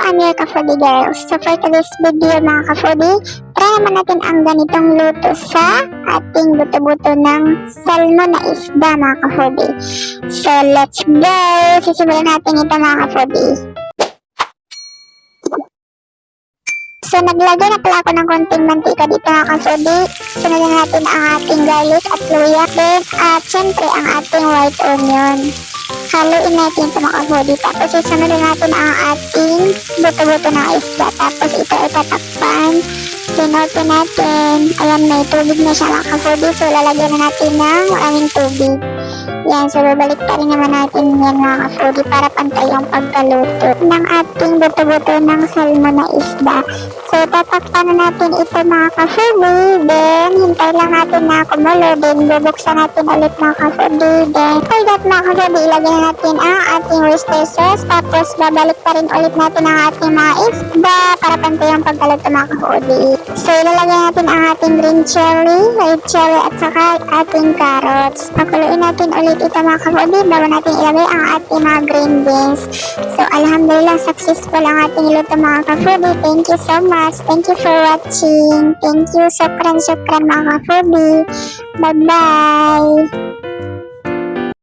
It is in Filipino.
I'm your ka-foodie girl. So for today's video mga ka-foodie, try naman natin ang ganitong luto sa ating buto-buto ng salmon na isda mga ka-foodie. So let's go! Sisimulan natin ito mga ka-foodie. So naglagay na pala ako ng konting mantika dito mga ka-foodie. Sunod natin ang ating garlic at luya. Then at syempre ang ating white onion. Haluin natin ito mga ka-foodie. Tapos isunod natin ang ating buto-buto ng isda. Tapos ito ay tatakpan. Then open natin. Ayan, may tubig na siya mga ka-foodie. So lalagyan na natin ng maraming tubig. Yan, so babalik pa rin naman natin yan mga ka-foodie para pantay ang pagkaluto ng ating buto-buto ng salmon na isda. So tatakpan na natin ito mga ka-foodie. Then hintay lang natin na kumulo. Then bubuksan natin ulit mga ka-foodie. Then for that mga ka-foodie, ilagay na natin ang ating oyster sauce. Tapos babalik pa rin ulit natin ang ating mga isda para pantay ang pagkaluto mga ka-foodie. So ilalagay natin ang ating green chili, red chili at saka ating carrots. Pakuluin natin ulit ito mga ka-foodie bago natin ilagay ang ating mga green beans. So alhamdulillah, successful ang ating luto mga ka-foodie. Thank you so much. Thank you for watching. Thank you. Shukran mga ka-foodie. Bye bye.